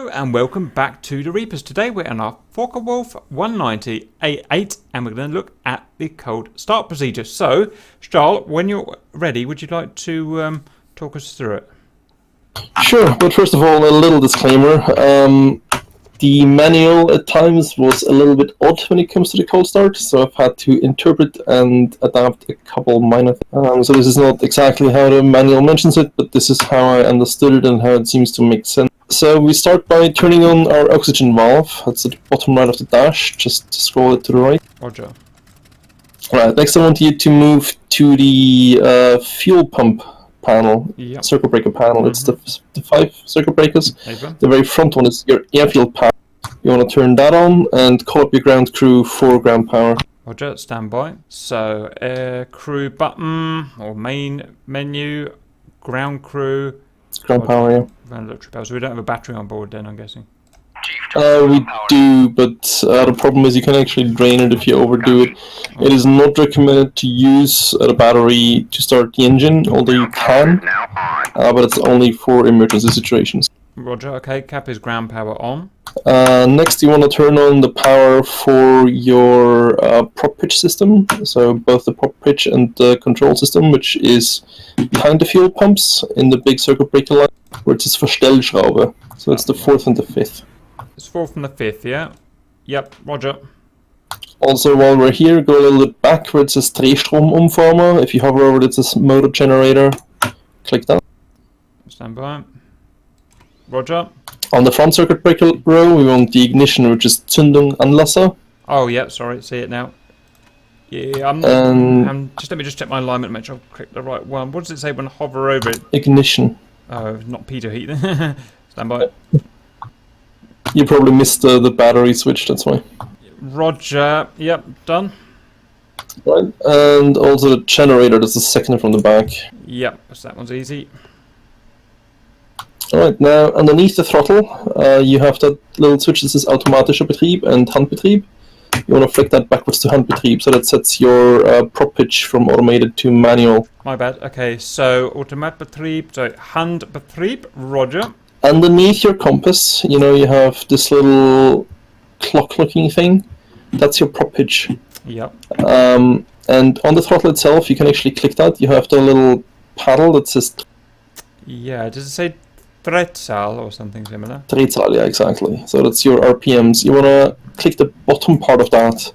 Hello and welcome back to the Reapers. Today we're on our FW-190 A-8 and we're going to look at the cold start procedure. So, Charles, when you're ready, would you like to talk us through it? Sure, but first of all, a little disclaimer. The manual at times was a little bit odd when it comes to the cold start, so I've had to interpret and adapt a couple minor things. So this is not exactly how the manual mentions it, but this is how I understood it and how it seems to make sense. So we start by turning on our oxygen valve. That's at the bottom right of the dash. Just scroll it to the right. Roger. Right, next I want you to move to the fuel pump panel, Yep. circuit breaker panel. It's the 5 circuit breakers. Over. The very front one is your airfield power. You want to turn that on and call up your ground crew for ground power. Roger, standby. So, air crew button or main menu, ground crew. Ground power, yeah. Ground electric power. So we don't have a battery on board then, I'm guessing. We do, but the problem is you can actually drain it if you overdo it. It is not recommended to use the battery to start the engine, although you can, but it's only for emergency situations. Roger, okay, cap is ground power on. Next you want to turn on the power for your prop pitch system, so both the prop pitch and the control system, which is behind the fuel pumps in the big circuit breaker line, where it says Verstellschraube, so it's the 4th and the 5th. It's 4th and the 5th, yeah? Yep, roger. Also, while we're here, go a little bit back where it says Drehstromumformer. If you hover over it, it says motor generator. Click that. Stand by. Roger. On the front circuit breaker row, we want the ignition, which is Zündung Anlasser. Oh, yeah, sorry, see it now. Yeah, just let me just check my alignment, make sure I've clicked the right one. What does it say when I hover over it? Ignition. Oh, not Peter Heat. Stand by. You probably missed the battery switch, that's why. Roger. Yep, done. Right, and also the generator, that's the second from the back. Yep, so that one's easy. Alright, now underneath the throttle, you have that little switch that says Automatischer Betrieb and Handbetrieb. You want to flick that backwards to Handbetrieb, so that sets your prop pitch from automated to manual. My bad. Okay, so Automatbetrieb, so Handbetrieb, roger. Underneath your compass, you know, you have this little clock-looking thing. That's your prop pitch. Yep. And on the throttle itself, you can actually click that. You have the little paddle that says... Yeah, does it say Drehzahl or something similar? Drehzahl, yeah, exactly. So that's your RPMs. You want to click the bottom part of that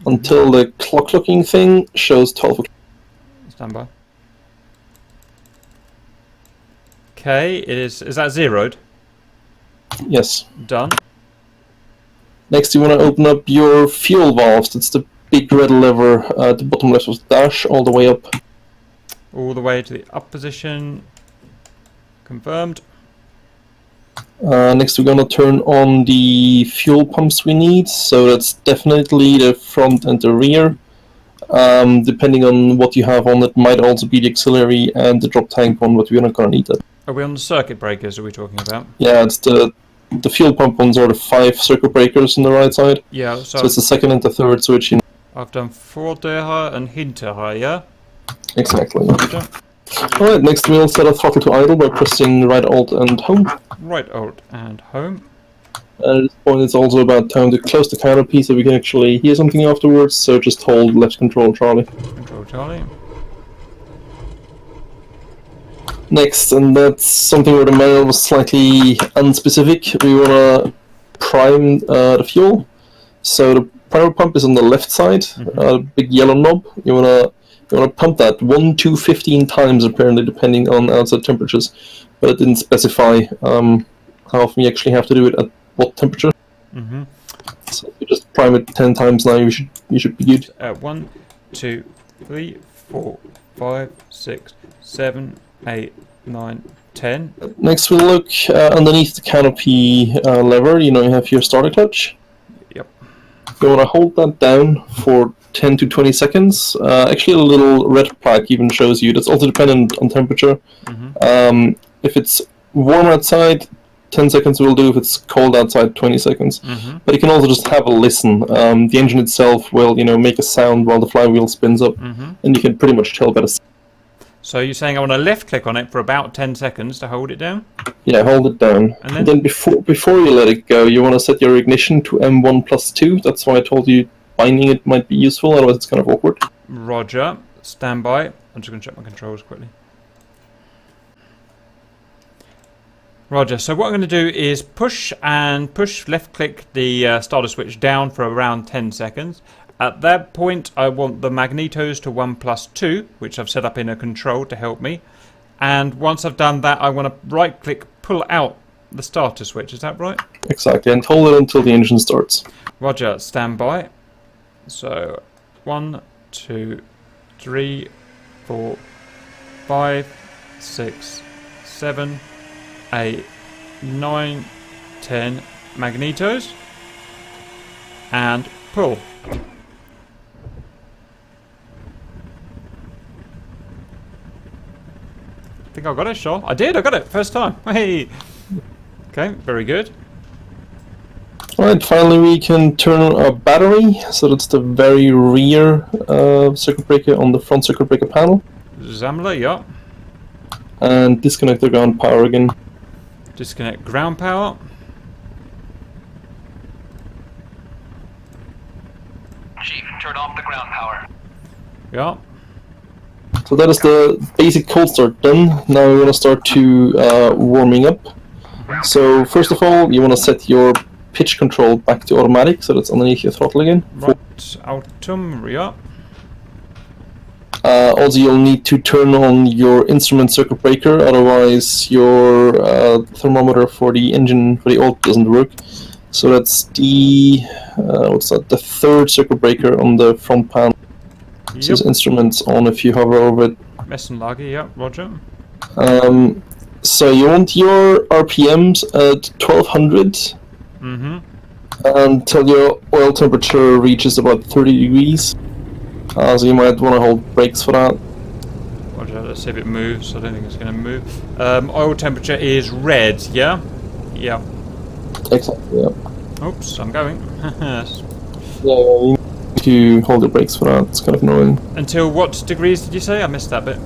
until the clock-looking thing shows 12 o'clock. Stand by. Okay, is that zeroed? Yes. Done. Next, you want to open up your fuel valves. That's the big red lever at the bottom left of the dash, all the way up. All the way to the up position. Confirmed. Next, we're going to turn on the fuel pumps we need. So that's definitely the front and the rear. Depending on what you have on it, might also be the auxiliary and the drop tank one, but we're not going to need that. Are we on the circuit breakers, are we talking about? Yeah, it's the fuel pump ones are the 5 circuit breakers on the right side. Yeah, so it's the second and the third switch. I've done Vorderher and Hinterher, yeah? Exactly. Roger. Alright, next we'll set a throttle to idle by pressing right alt and home. Right alt and home. And at this point it's also about time to close the canopy so we can actually hear something afterwards, so just hold left control Charlie. Control Charlie. Next, and that's something where the manual was slightly unspecific, we want to prime the fuel. So the primer pump is on the left side, big yellow knob. You want to pump that 1 to 15 times apparently, depending on outside temperatures. But it didn't specify how often you actually have to do it at what temperature. So if you just prime it 10 times now, you should be good. 1, 2, 3, 4, 5, 6, 7, 8, 9, 10. Next we'll look underneath the canopy lever. You know, you have your starter clutch. Yep. You want to hold that down for 10 to 20 seconds. Actually a little red plaque even shows you. That's also dependent on temperature. If it's warm outside, 10 seconds will do. If it's cold outside, 20 seconds. But you can also just have a listen. The engine itself will, you know, make a sound while the flywheel spins up, and you can pretty much tell by the sound. So you're saying I want to left click on it for about 10 seconds to hold it down? Yeah, hold it down. And then before you let it go, you want to set your ignition to M1+2. That's why I told you binding it might be useful, otherwise it's kind of awkward. Roger. Stand by. I'm just going to check my controls quickly. Roger. So what I'm going to do is push left click the starter switch down for around 10 seconds. At that point I want the magnetos to 1+2, which I've set up in a control to help me. And once I've done that, I want to right click pull out the starter switch. Is that right? Exactly, and hold it until the engine starts. Roger. Stand by. So 1, 2, 3, 4, 5, 6, 7, 8, 9, 10 magnetos, and pull. I think I got it, Charles. I did, I got it, first time. Hey. Okay, very good. Alright, finally we can turn on our battery, so that's the very rear circuit breaker on the front circuit breaker panel. Zamla, yeah. And disconnect the ground power again. Disconnect ground power. Chief, turn off the ground power. Yeah. So that is the basic cold start done. Now we want to start to warming up. So first of all, you want to set your pitch control back to automatic, so that's underneath your throttle again. Right, autumn, yeah. Also, you'll need to turn on your instrument circuit breaker, otherwise your thermometer for the engine, for the oil, doesn't work. So that's the, the third circuit breaker on the front panel. Yep. Says instruments on if you hover over it. Messenlage, yeah, roger. So you want your RPMs at 1200 until your oil temperature reaches about 30 degrees. So you might want to hold brakes for that. Roger, let's see if it moves. I don't think it's going to move. Oil temperature is red, yeah? Yeah. Exactly, yeah. Oops, I'm going. Yeah, you need to hold the brakes for that. It's kind of annoying. Until what degrees did you say? I missed that bit.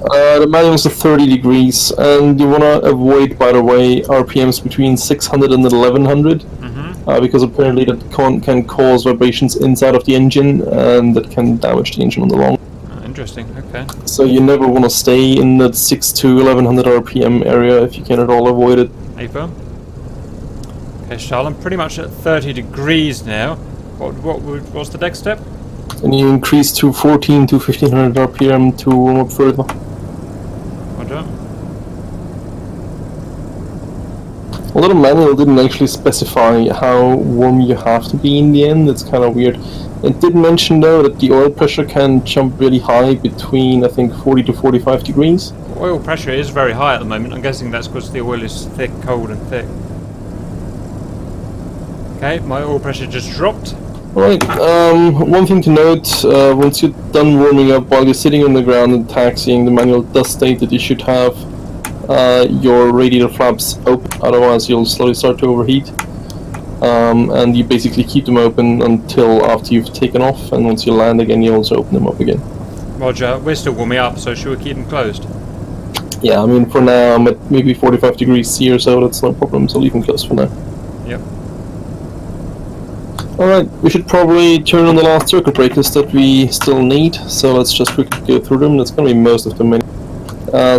The manual's at 30 degrees, and you want to avoid, by the way, RPMs between 600 and 1100, because apparently that can cause vibrations inside of the engine, and that can damage the engine on the long. Interesting, okay. So you never want to stay in that 6 to 1100 RPM area if you can at all avoid it. Ava. Okay, Charles, I'm pretty much at 30 degrees now. What's the next step? And you increase to 14 to 1500 RPM to warm up further. Roger. Although the manual didn't actually specify how warm you have to be in the end, it's kind of weird. It did mention though that the oil pressure can jump really high between, I think, 40 to 45 degrees. Oil pressure is very high at the moment. I'm guessing that's because the oil is thick, cold and thick. Okay, my oil pressure just dropped. Alright, one thing to note, once you're done warming up while you're sitting on the ground and taxiing, the manual does state that you should have your radiator flaps open, otherwise you'll slowly start to overheat. And you basically keep them open until after you've taken off, and once you land again you also open them up again. Roger, we're still warming up, so should we keep them closed? Yeah, I mean for now I'm at maybe 45 degrees C or so, that's no problem, so leave them closed for now. Yep. Alright, we should probably turn on the last circuit breakers that we still need, so let's just quickly go through them. That's going to be most of them.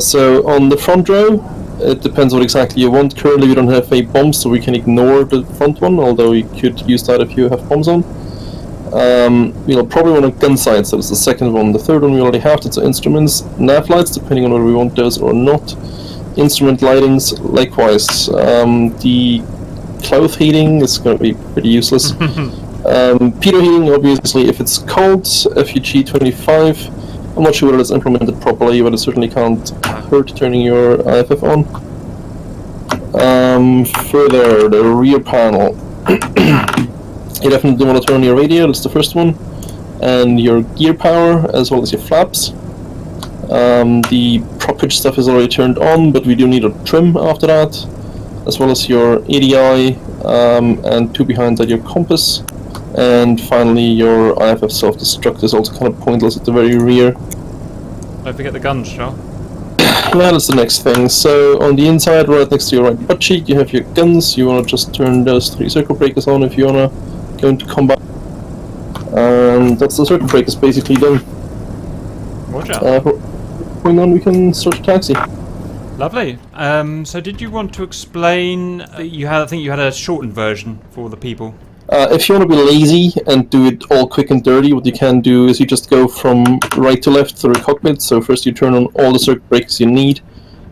So on the front row, it depends what exactly you want. Currently we don't have a bomb, so we can ignore the front one, although we could use that if you have bombs on. We'll probably want a gun sight, so that's the second one. The third one we already have, that's instruments. Nav lights, depending on whether we want those or not. Instrument lightings, likewise. The cloth heating is going to be pretty useless. Pitot heating, obviously, if it's cold, FUG25. I'm not sure whether it's implemented properly, but it certainly can't hurt turning your IFF on. Further, the rear panel. You definitely want to turn on your radio, that's the first one. And your gear power, as well as your flaps. The prop hitch stuff is already turned on, but we do need a trim after that. As well as your ADI, and two behind that your compass. And finally your IFF self-destruct is also kind of pointless at the very rear. Don't forget the guns, Charles. Yeah, that's the next thing. So on the inside, right next to your right butt cheek, you have your guns. You want to just turn those 3 circuit breakers on if you want to go into combat. And that's the circuit breakers basically done. Roger. Going on, we can start the taxi. Lovely. So did you want to explain that you had? I think you had a shortened version for the people. If you want to be lazy and do it all quick and dirty, what you can do is you just go from right to left through the cockpit. So first you turn on all the circuit breakers you need.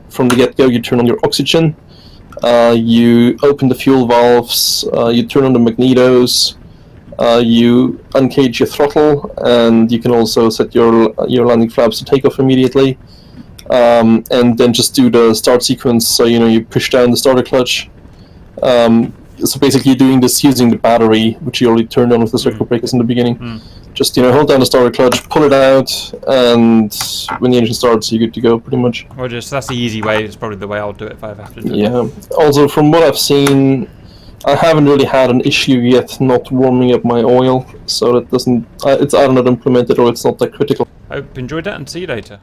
From the get-go, you turn on your oxygen. You open the fuel valves. You turn on the magnetos. You uncage your throttle, and you can also set your landing flaps to take off immediately. And then just do the start sequence. So you push down the starter clutch. So basically, you're doing this using the battery, which you already turned on with the circuit breakers in the beginning. Just hold down the starter clutch, pull it out, and when the engine starts, you're good to go, pretty much. Or just that's the easy way. It's probably the way I'll do it if I have to do it. Yeah. Also, from what I've seen, I haven't really had an issue yet not warming up my oil, so that doesn't. It's either not implemented or it's not that critical. Hope you enjoyed that, and see you later.